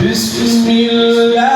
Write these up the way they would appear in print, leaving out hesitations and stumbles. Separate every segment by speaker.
Speaker 1: بسم الله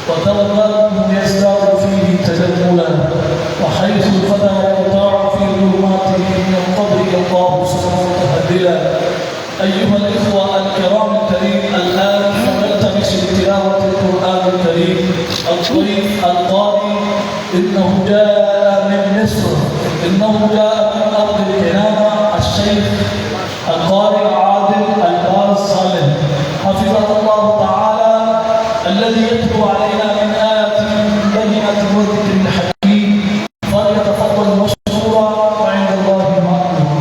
Speaker 1: وترى يزداد فيه تجملا وحيث الفتى يقطع تلاوة القرآن الكريم الضيف القارئ إنه جاء من مصر، إنه جاء من أرض الكنانة، الشيخ القارئ عادل الباز صالح حفظه الله تعالى، الذي يتلو علينا من آيات بينة وذكر الحكيم، فليتفضل مشكورا وعند الله مأمورا.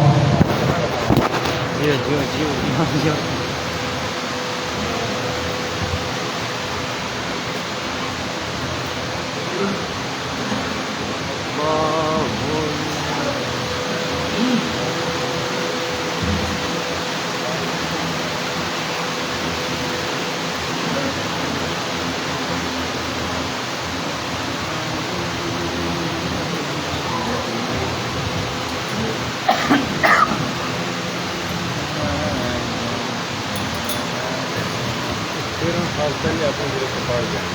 Speaker 2: पहले अपने गुरु को पढ़ जाए,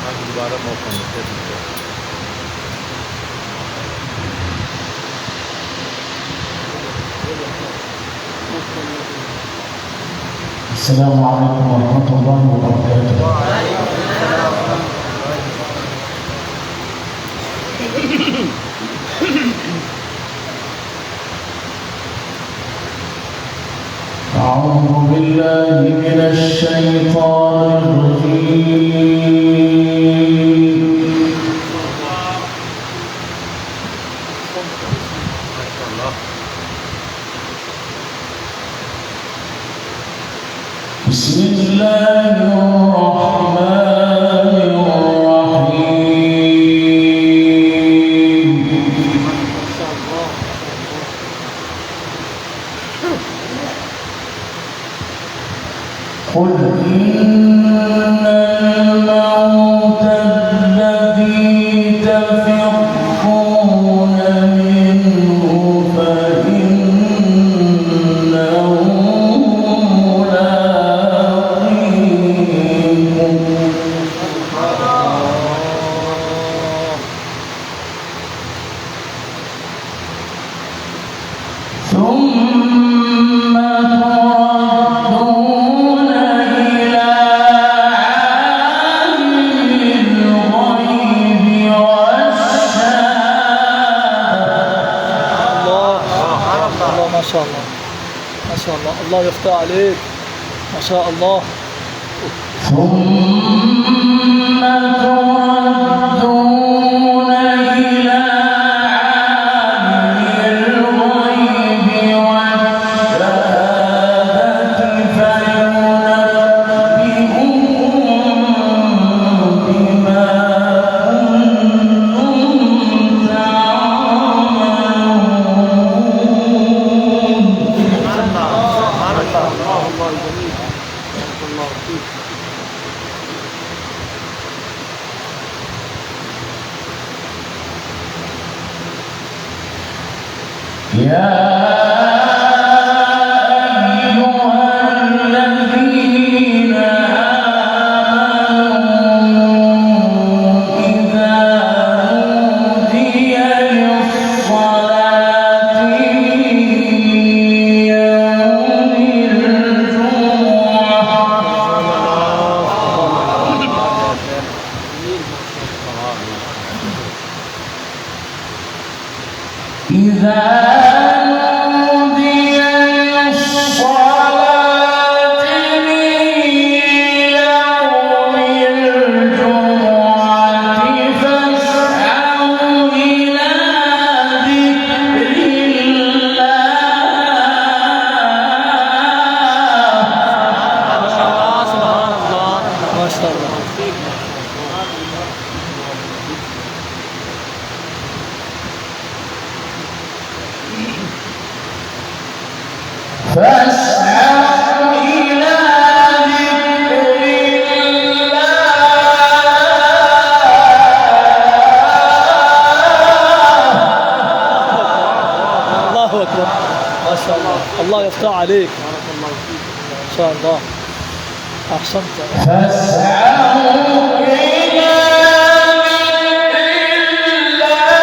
Speaker 2: आज दोबारा मौका मिलते हैं।
Speaker 1: السلام عليكم ورحمة الله وبركاته. أعوذ بالله من الشيطان الرجيم. بسم الله الرحمن الرحيم. قل إن الموت الذي تفرون منه فإنه ثم تردون إلى عالم الغيب والشهادة.
Speaker 3: الله ما شاء الله ما شاء الله، الله يفتح عليك ما شاء الله.
Speaker 1: ثم تردون إلى
Speaker 3: الله يفتح عليك ما شاء الله، أحسنت.
Speaker 1: فاسعوا إلى ذكر الله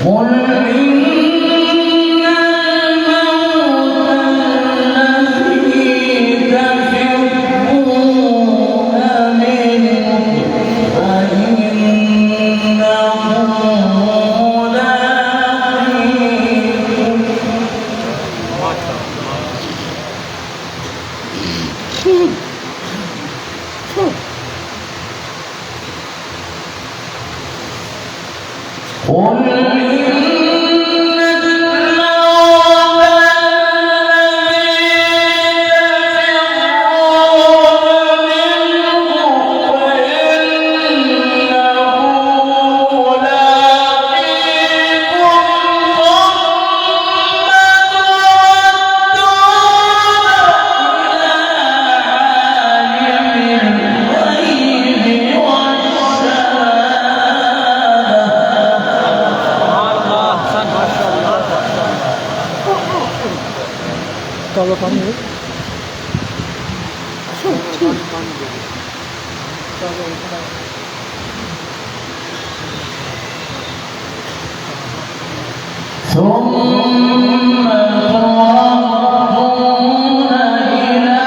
Speaker 1: قل إن الموت الذي تفرون منه فإنه قل إن الموت الذي تفرون منه فإنه
Speaker 3: ताज़ा पानी है
Speaker 1: ثم تردون إلى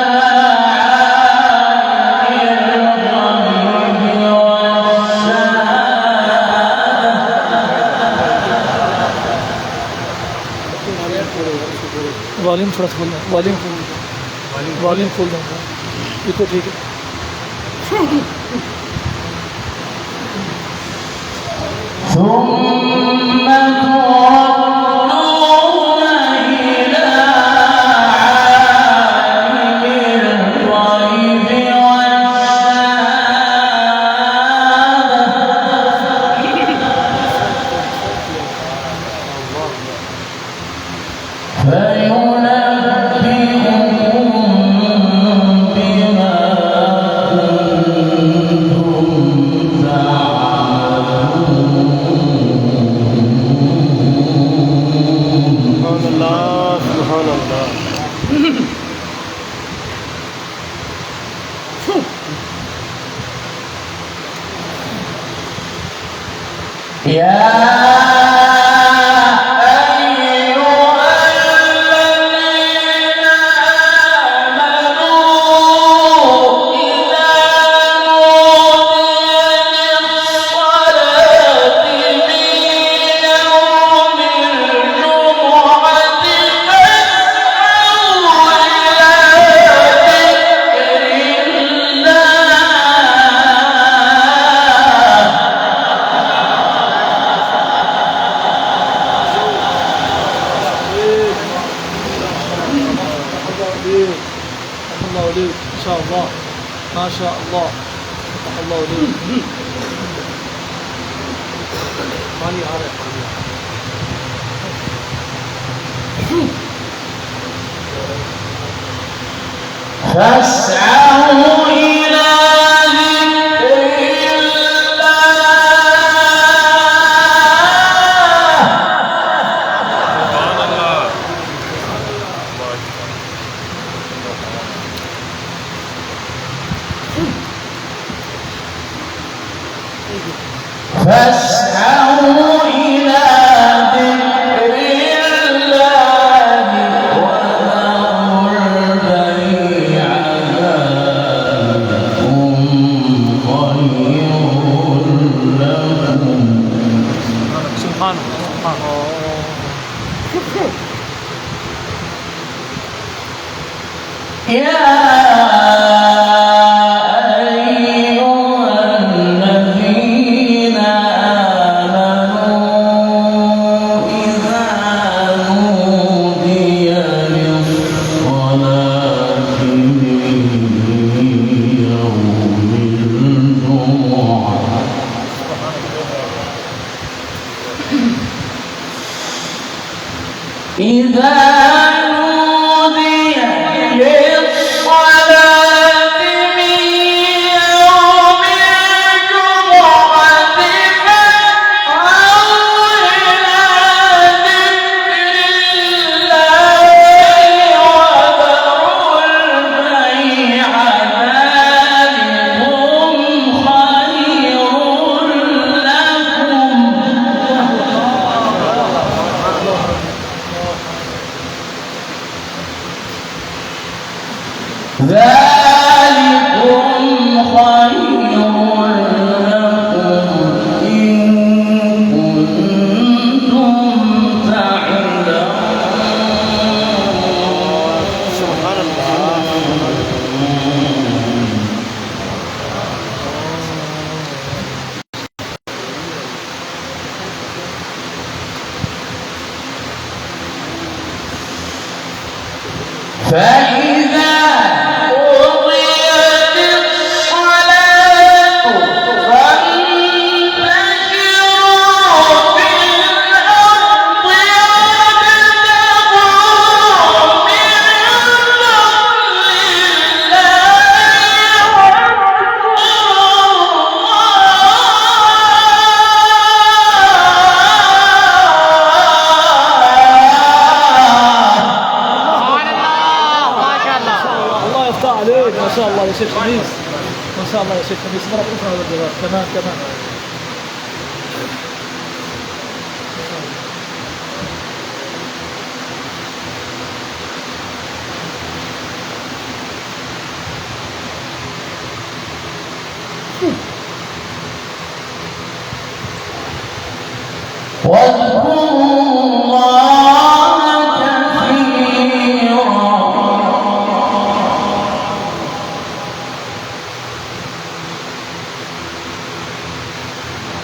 Speaker 1: عالم الغيب والشهادة
Speaker 3: वॉल्यूम थोड़ा खोलना वॉल्यूम खोल दूँगा ये तो ठीक है
Speaker 1: ثم تردون إلى عالم الغيب والشهادة فينبئكم بما كنتم تعملون.
Speaker 2: سبحان الله سبحان الله.
Speaker 1: يا
Speaker 3: الله وليك إن شاء الله ما شاء الله الله وليك पानी आ रहा है
Speaker 1: فاسعوا إلى ذكر الله فاسعوا إلى ذكر الله وذروا البيع ذلكم خير لكم.
Speaker 3: سبحان الله
Speaker 1: يا أيها الذين فإذا قضيت الصلاة فانتشروا في الأرض وابتغوا من
Speaker 3: ما شاء الله يا شيخ خميس، ما شاء الله يا شيخ خميس، مرة أخرى هذا الجواب كمان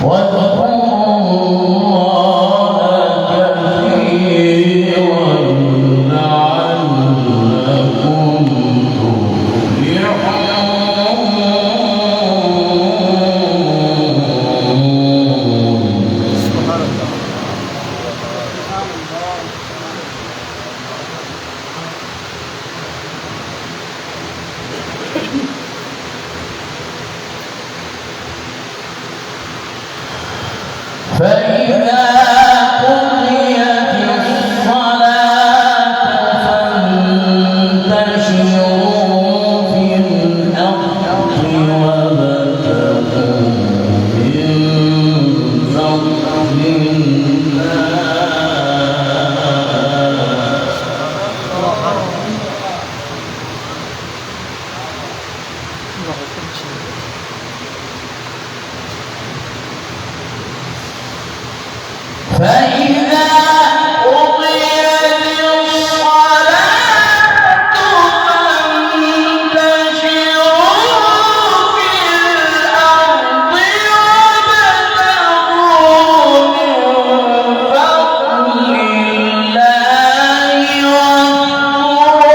Speaker 1: واذكروا الله كثيرا فإذا قضيت الصلاة فانتشروا في الأرض وابتغوا من فضل فإذا قضيت الصلاة فانتشروا في الأرض وابتغوا من فضل الله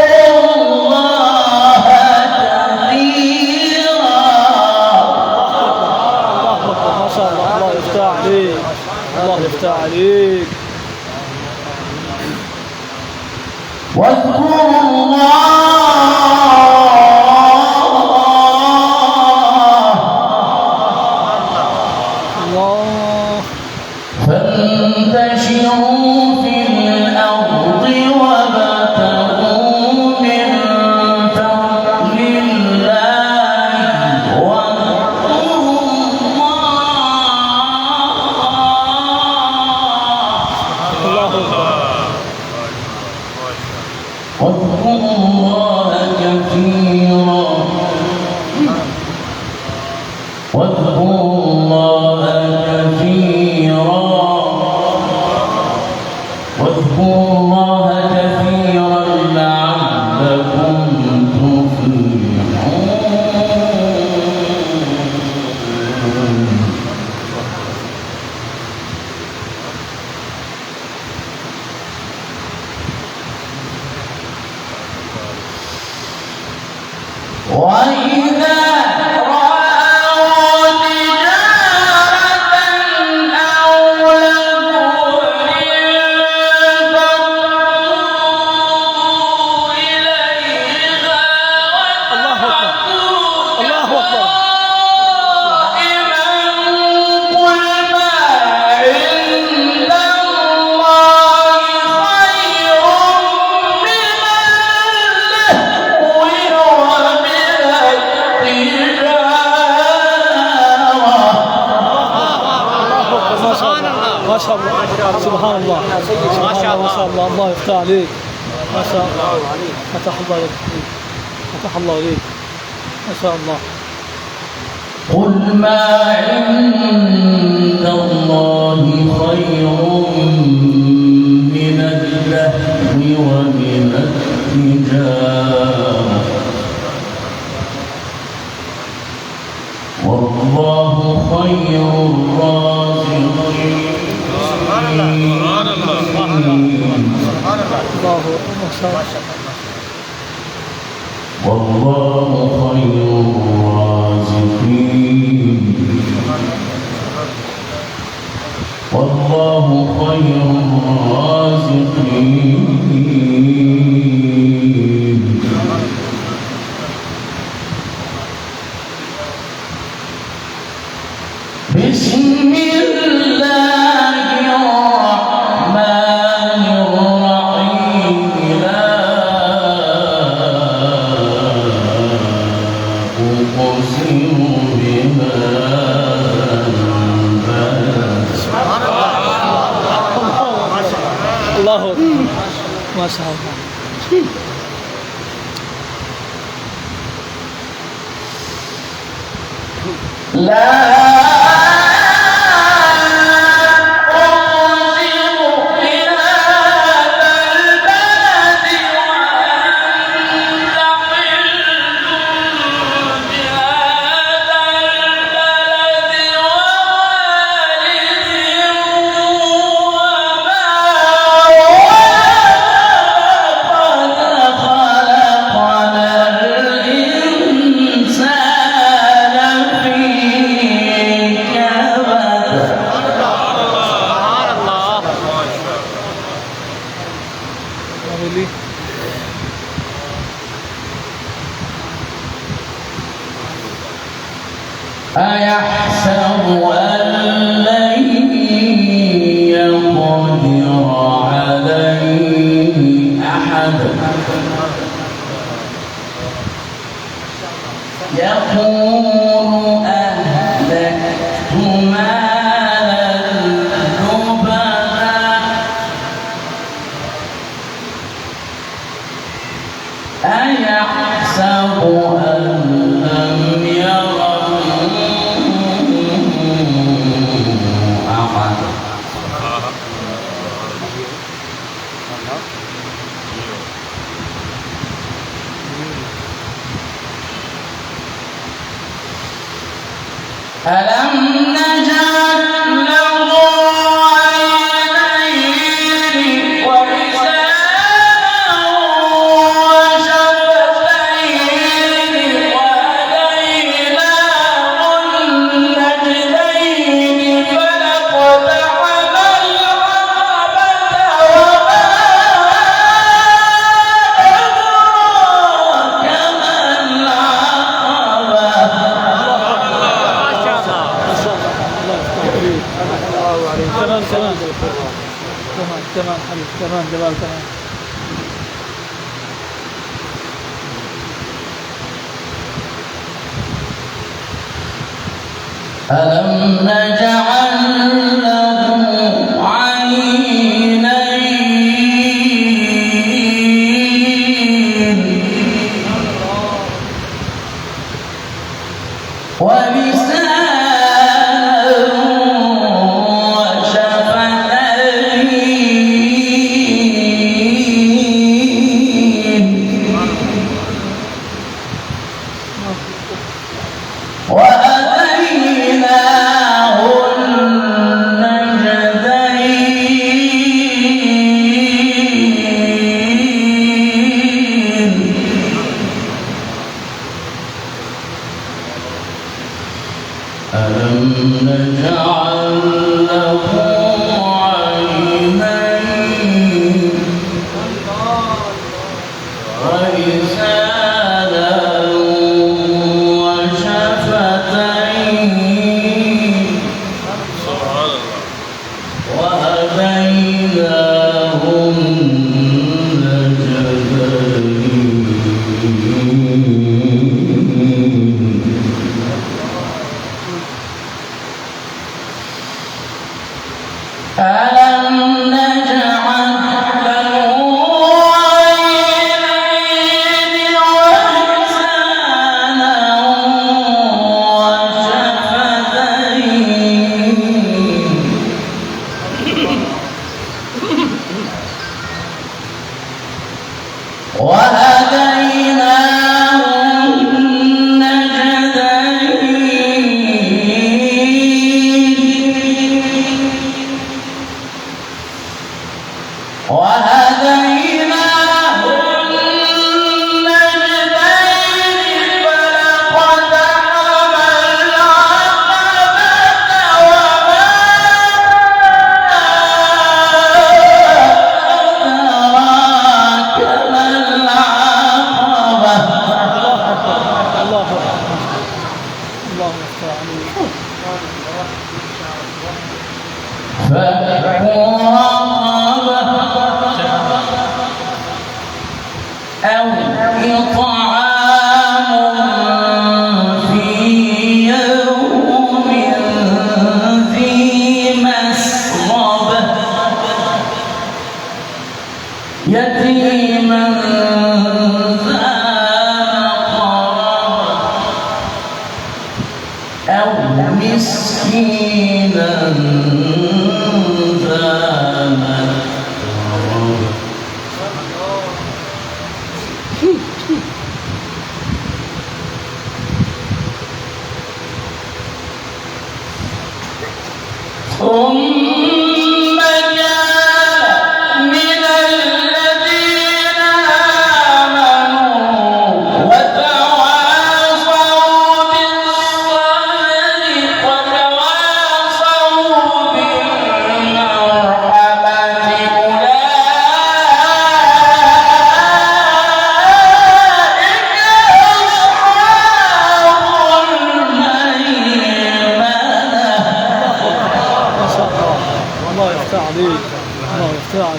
Speaker 1: واذكروا الله كثيرا.
Speaker 3: ما شاء الله، الله يفتح عليك، الله يفتح عليك.
Speaker 1: واذكروا الله فانتشروا في الأرض وابتغوا من فضل الله واذكروا الله كثيرا. واذكروا الله كثيرا. واذكروا الله كثيرا لعلكم تفلحون. وإذا رأوا تجارة أو لهوا انفضوا إليها وتركوك قائما قل ما عند الله خير من اللهو ومن
Speaker 3: ما شاء الله، سبحان الله، ما شاء الله، ما شاء الله، الله يفتح عليك، ما شاء الله، فتح الله عليك، فتح الله عليك، ما شاء الله.
Speaker 1: قل ما عند الله خير من اللهو ومن التجارة خير الرازقين
Speaker 3: الله ما شاء الله.
Speaker 1: والله خير الرازقين والله خير الرازقين بسم الله الرحمن الرحيم لا أقسم بهذا البلد
Speaker 3: الله أكبر ما شاء الله.
Speaker 1: لا أيحسب أن لن يقدر عليه أحد يقول أهلكت مالا لبدا أيحسب أن لم يره أحد ألم نجعل له عينين ولسانا وشفتين وهديناه النجدين فلاقتحم العقبة وما أدراك ما العقبة
Speaker 3: تمام حبيبي تمام جمال تمام.
Speaker 1: ألم نجعل له عينين ولسانا وشفتين وهديناه النجدين ألم نجعل له عينين ولسانا وشفتين وهديناه النجدين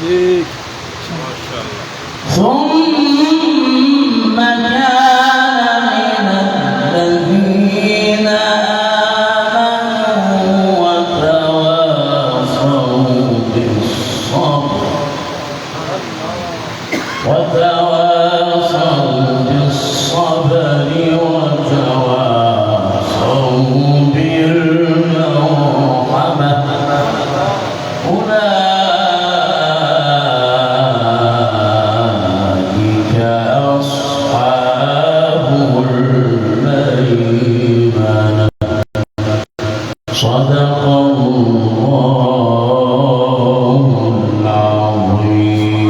Speaker 3: عليك.
Speaker 2: ما شاء الله.
Speaker 1: ثم كان من الذين آمنوا وتواصوا بالصبر وتواصوا بالمرحمة أولئك أصحاب الميمنة صدق الله العظيم.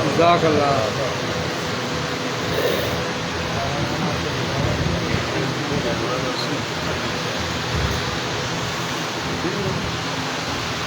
Speaker 2: جزاك الله خير.